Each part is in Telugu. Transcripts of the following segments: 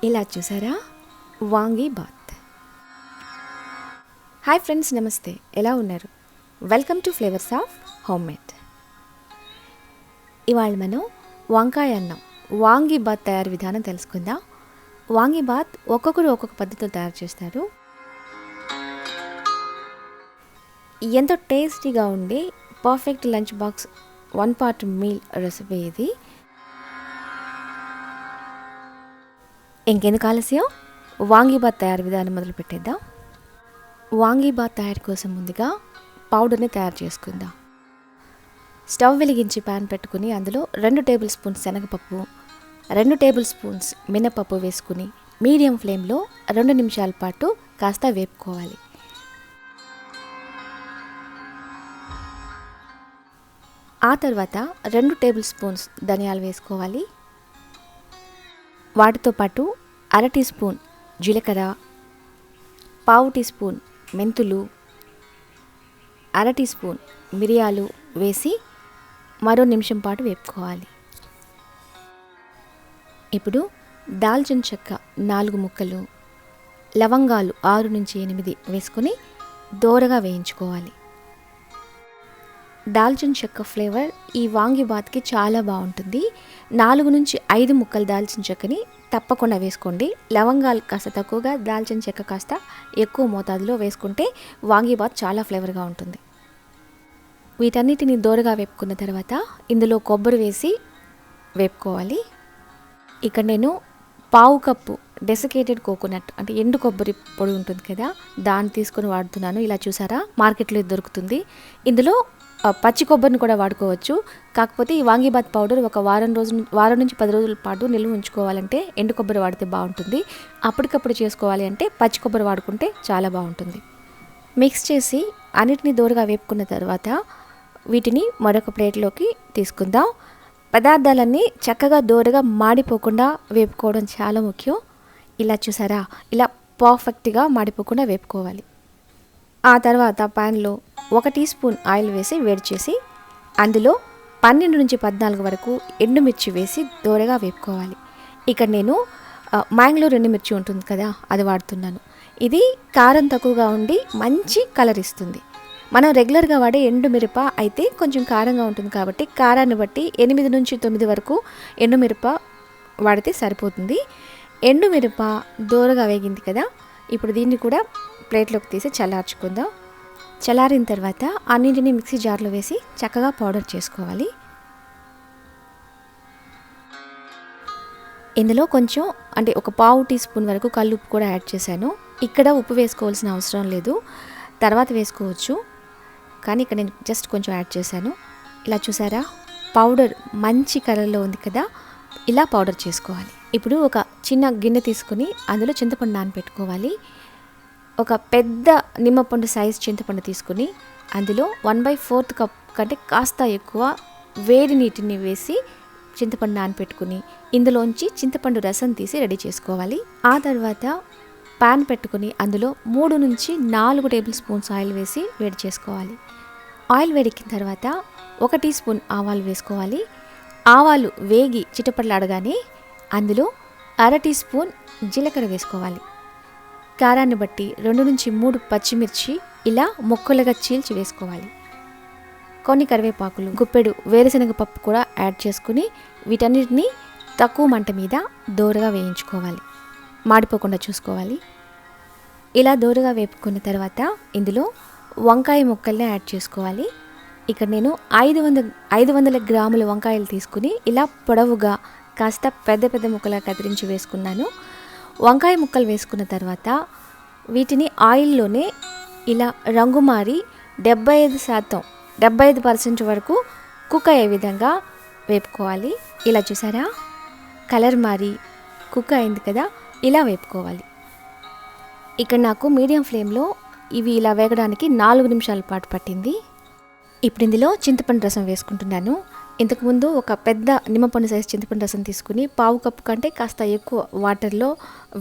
ఇలా చూసారా వాంగీబాత్. హాయ్ ఫ్రెండ్స్, నమస్తే. ఎలా ఉన్నారు? Welcome to flavours of home made. ఇవాళ మనం వంకాయ అన్నం వాంగీబాత్ తయారు విధానం తెలుసుకుందాం. వాంగీబాత్ ఒక్కొక్కరు ఒక్కొక్క పద్ధతిలో తయారు చేస్తారు. ఎంతో టేస్టీగా ఉండే perfect lunch box 1 part meal recipe ఇది. ఇంకెందుకు ఆలస్యం, వాంగీబాత్ తయారు విధానం మొదలు పెట్టేద్దాం. వాంగీబాత్ తయారు కోసం ముందుగా పౌడర్ని తయారు చేసుకుందాం. స్టవ్ వెలిగించి ప్యాన్ పెట్టుకుని అందులో 2 టేబుల్ స్పూన్స్ శనగపప్పు, 2 టేబుల్ స్పూన్స్ మినపప్పు వేసుకుని మీడియం ఫ్లేమ్లో 2 నిమిషాల పాటు కాస్త వేపుకోవాలి. ఆ తర్వాత 2 టేబుల్ స్పూన్స్ ధనియాలు వేసుకోవాలి. వాటితో పాటు 1/2 టీ స్పూన్ జీలకర్ర, 1/2 టీ స్పూన్ మెంతులు, 1/2 టీ స్పూన్ మిరియాలు వేసి మరో నిమిషం పాటు వేపుకోవాలి. ఇప్పుడు దాల్చిన చెక్క 4 ముక్కలు, లవంగాలు 6 నుంచి 8 వేసుకొని దోరగా వేయించుకోవాలి. దాల్చిన చెక్క ఫ్లేవర్ ఈ వాంగీబాత్కి చాలా బాగుంటుంది. 4 నుంచి 5 ముక్కలు దాల్చిన చెక్కని తప్పకుండా వేసుకోండి. లవంగాలు కాస్త తక్కువగా, దాల్చిన చెక్క కాస్త ఎక్కువ మోతాదులో వేసుకుంటే వాంగీబాత్ చాలా ఫ్లేవర్గా ఉంటుంది. వీటన్నిటిని దోరగా వేపుకున్న తర్వాత ఇందులో కొబ్బరి వేసి వేపుకోవాలి. ఇక్కడ నేను 1/2 కప్పు డెసికేటెడ్ కోకోనట్ అంటే ఎండు కొబ్బరి పొడి ఉంటుంది కదా, దాన్ని తీసుకొని వాడుతున్నాను. ఇలా చూసారా, మార్కెట్లో దొరుకుతుంది. ఇందులో పచ్చి కొబ్బరిని కూడా వాడుకోవచ్చు. కాకపోతే ఈ వాంగీబాత్ పౌడర్ ఒక వారం నుంచి 10 రోజుల పాటు నిల్వ ఉంచుకోవాలంటే ఎండు కొబ్బరి వాడితే బాగుంటుంది. అప్పటికప్పుడు చేసుకోవాలి అంటే పచ్చి కొబ్బరి వాడుకుంటే చాలా బాగుంటుంది. మిక్స్ చేసి అన్నిటిని దూరగా వేపుకున్న తర్వాత వీటిని మరొక ప్లేట్లోకి తీసుకుందాం. పదార్థాలన్నీ చక్కగా దూరగా మాడిపోకుండా వేపుకోవడం చాలా ముఖ్యం. ఇలా చూసారా, ఇలా పర్ఫెక్ట్గా మాడిపోకుండా వేపుకోవాలి. ఆ తర్వాత ప్యాన్లో 1 టీ స్పూన్ ఆయిల్ వేసి వేడి చేసి అందులో 12 నుంచి 14 వరకు ఎండుమిర్చి వేసి దోరగా వేపుకోవాలి. ఇక్కడ నేను మ్యాంగ్లో 2 మిర్చి ఉంటుంది కదా, అది వాడుతున్నాను. ఇది కారం తక్కువగా ఉండి మంచి కలర్ ఇస్తుంది. మనం రెగ్యులర్గా వాడే ఎండుమిరప అయితే కొంచెం కారంగా ఉంటుంది కాబట్టి కారాన్ని బట్టి 8 నుంచి 9 వరకు ఎండుమిరప వాడితే సరిపోతుంది. ఎండుమిరప దోరగా వేగింది కదా, ఇప్పుడు దీన్ని కూడా ప్లేట్లోకి తీసి చల్లార్చుకుందాం. చల్లారిన తర్వాత అన్నింటినీ మిక్సీ జార్లో వేసి చక్కగా పౌడర్ చేసుకోవాలి. ఇందులో కొంచెం అంటే ఒక 1/2 టీ స్పూన్ వరకు కల్లుప్పు కూడా యాడ్ చేశాను. ఇక్కడ ఉప్పు వేసుకోవాల్సిన అవసరం లేదు, తర్వాత వేసుకోవచ్చు, కానీ ఇక్కడ నేను జస్ట్ కొంచెం యాడ్ చేశాను. ఇలా చూసారా, పౌడర్ మంచి కలర్లో ఉంది కదా, ఇలా పౌడర్ చేసుకోవాలి. ఇప్పుడు ఒక చిన్న గిన్నె తీసుకుని అందులో చింతపండు నానబెట్టుకోవాలి. ఒక పెద్ద నిమ్మపండు సైజ్ చింతపండు తీసుకుని అందులో 1/4 కప్ కంటే కాస్త ఎక్కువ వేడి నీటిని వేసి చింతపండు నానపెట్టుకుని ఇందులోంచి చింతపండు రసం తీసి రెడీ చేసుకోవాలి. ఆ తర్వాత పాన్ పెట్టుకుని అందులో 3 నుంచి 4 టేబుల్ స్పూన్స్ ఆయిల్ వేసి వేడి చేసుకోవాలి. ఆయిల్ వేడెక్కిన తర్వాత 1 టీ స్పూన్ ఆవాలు వేసుకోవాలి. ఆవాలు వేగి చిటపటలాడగానే అందులో 1/2 టీ స్పూన్ జీలకర్ర వేసుకోవాలి. కారాన్ని బట్టి 2 నుంచి 3 పచ్చిమిర్చి ఇలా ముక్కలుగా చీల్చి వేసుకోవాలి. కొన్ని కరివేపాకులు, గుప్పెడు వేరుశనగ పప్పు కూడా యాడ్ చేసుకుని వీటన్నిటిని తక్కువ మంట మీద దోరగా వేయించుకోవాలి, మాడిపోకుండా చూసుకోవాలి. ఇలా దోరగా వేపుకున్న తర్వాత ఇందులో వంకాయ ముక్కల్ని యాడ్ చేసుకోవాలి. ఇక్కడ నేను 500 గ్రాముల వంకాయలు తీసుకుని ఇలా పొడవుగా కాస్త పెద్ద పెద్ద ముక్కలా కత్తిరించి వేసుకున్నాను. వంకాయ ముక్కలు వేసుకున్న తర్వాత వీటిని ఆయిల్లోనే ఇలా రంగు మారి 75% వరకు కుక్ అయ్యే విధంగా వేపుకోవాలి. ఇలా చూసారా, కలర్ మారి కుక్ అయింది కదా, ఇలా వేపుకోవాలి. ఇక్కడ నాకు మీడియం ఫ్లేమ్లో ఇవి ఇలా వేగడానికి 4 నిమిషాల పాటు పట్టింది. ఇప్పుడు ఇందులో చింతపండు రసం వేసుకుంటున్నాను. ఇంతకుముందు ఒక పెద్ద నిమ్మపండు సైజు చింతపండు రసం తీసుకుని 1/2 కప్పు కంటే కాస్త ఎక్కువ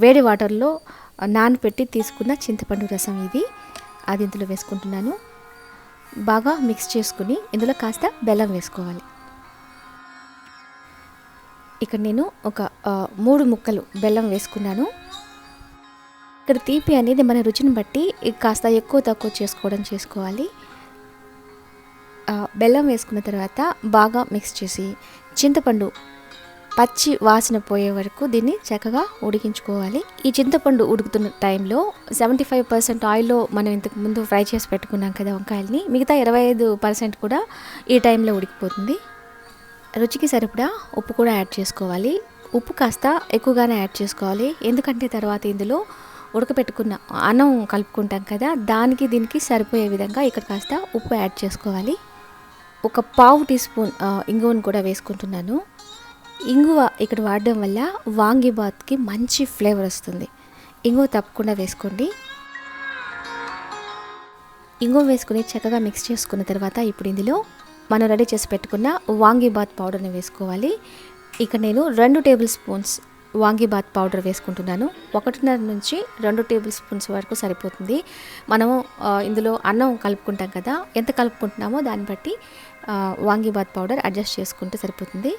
వేడి వాటర్లో నానపెట్టి తీసుకున్న చింతపండు రసం ఇది. అది ఇందులో వేసుకుంటున్నాను. బాగా మిక్స్ చేసుకుని ఇందులో కాస్త బెల్లం వేసుకోవాలి. ఇక్కడ నేను ఒక 3 ముక్కలు బెల్లం వేసుకున్నాను. ఇక్కడ తీపి అనేది మన రుచిని బట్టి కాస్త ఎక్కువ తక్కువ చేసుకోవాలి. బెల్లం వేసుకున్న తర్వాత బాగా మిక్స్ చేసి చింతపండు పచ్చి వాసన పోయే వరకు దీన్ని చక్కగా ఉడికించుకోవాలి. ఈ చింతపండు ఉడుకుతున్న టైంలో 75% ఆయిల్లో మనం ఇంతకు ముందు ఫ్రై చేసి పెట్టుకున్నాం కదా వంకాయల్ని, మిగతా 25% కూడా ఈ టైంలో ఉడికిపోతుంది. రుచికి సరిపడా ఉప్పు కూడా యాడ్ చేసుకోవాలి. ఉప్పు కాస్త ఎక్కువగానే యాడ్ చేసుకోవాలి, ఎందుకంటే తర్వాత ఇందులో ఉడకపెట్టుకున్న అన్నం కలుపుకుంటాం కదా, దానికి దీనికి సరిపోయే విధంగా ఇక్కడ కాస్త ఉప్పు యాడ్ చేసుకోవాలి. ఒక పావు టీ స్పూన్ ఇంగువను కూడా వేసుకుంటున్నాను. ఇంగువ ఇక్కడ వాడడం వల్ల వాంగిబాత్కి మంచి ఫ్లేవర్ వస్తుంది. ఇంగువ తప్పకుండా వేసుకోండి. ఇంగువ వేసుకుని చక్కగా మిక్స్ చేసుకున్న తర్వాత ఇప్పుడు ఇందులో మనం రెడీ చేసి పెట్టుకున్న వాంగిబాత్ పౌడర్ని వేసుకోవాలి. ఇక్కడ నేను 2 టేబుల్ స్పూన్స్ వాంగిబాత్ పౌడర్ వేసుకుంటున్నాను. 1.5 నుంచి 2 టేబుల్ స్పూన్స్ వరకు సరిపోతుంది. మనము ఇందులో అన్నం కలుపుకుంటాం కదా, ఎంత కలుపుకుంటున్నామో దాన్ని బట్టి వాంగిబాత్ పౌడర్ అడ్జస్ట్ చేసుకుంటే సరిపోతుంది.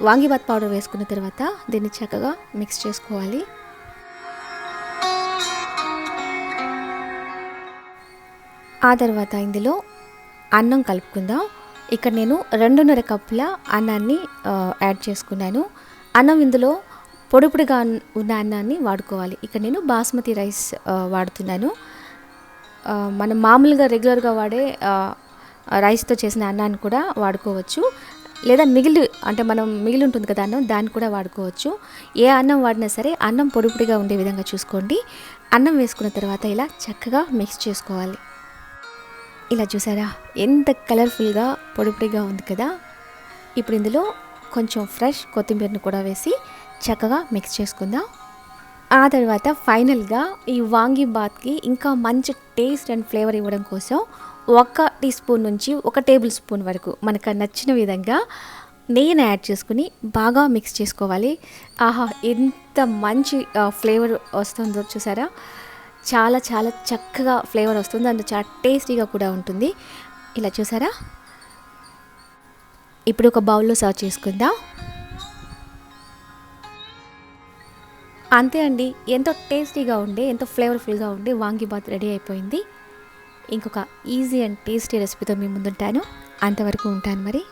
వాంగిబాత్ పౌడర్ వేసుకున్న తర్వాత దీన్ని చక్కగా మిక్స్ చేసుకోవాలి. ఆ తర్వాత ఇందులో అన్నం కలుపుకుందాం. ఇక్కడ నేను 2.5 కప్పుల అన్నాన్ని యాడ్ చేసుకున్నాను. అన్నం ఇందులో పొడి పొడిగా ఉన్న అన్నాన్ని వాడుకోవాలి. ఇక్కడ నేను బాస్మతి రైస్ వాడుతున్నాను. మనం మామూలుగా రెగ్యులర్గా వాడే రైస్తో చేసిన అన్నాన్ని కూడా వాడుకోవచ్చు, లేదా మనం మిగిలి ఉంటుంది కదా అన్నం, దాన్ని కూడా వాడుకోవచ్చు. ఏ అన్నం వాడినా సరే అన్నం పొడి పొడిగా ఉండే విధంగా చూసుకోండి. అన్నం వేసుకున్న తర్వాత ఇలా చక్కగా మిక్స్ చేసుకోవాలి. ఇలా చూసారా ఎంత కలర్ఫుల్గా పొడి పొడిగా ఉంది కదా. ఇప్పుడు ఇందులో కొంచెం ఫ్రెష్ కొత్తిమీరను కూడా వేసి చక్కగా మిక్స్ చేసుకుందాం. ఆ తర్వాత ఫైనల్గా ఈ వాంగిబాత్కి ఇంకా మంచి టేస్ట్ అండ్ ఫ్లేవర్ ఇవ్వడం కోసం 1 టీ స్పూన్ నుంచి 1 టేబుల్ స్పూన్ వరకు మనకు నచ్చిన విధంగా నెయ్యిని యాడ్ చేసుకుని బాగా మిక్స్ చేసుకోవాలి. ఆహా, ఎంత మంచి ఫ్లేవర్ వస్తుందో చూసారా. చాలా చాలా చక్కగా ఫ్లేవర్ వస్తుంది, అందులో చాలా టేస్టీగా కూడా ఉంటుంది. ఇలా చూసారా. ఇప్పుడు ఒక బౌల్లో సర్వ్ చేసుకుందాం. అంతే అండి, ఎంతో టేస్టీగా ఉండే, ఎంతో ఫ్లేవర్ఫుల్గా ఉండే వాంగిబాత్ రెడీ అయిపోయింది. ఇంకొక ఈజీ అండ్ టేస్టీ రెసిపీతో మీ ముందుంటాను. అంతవరకు ఉంటాను మరి.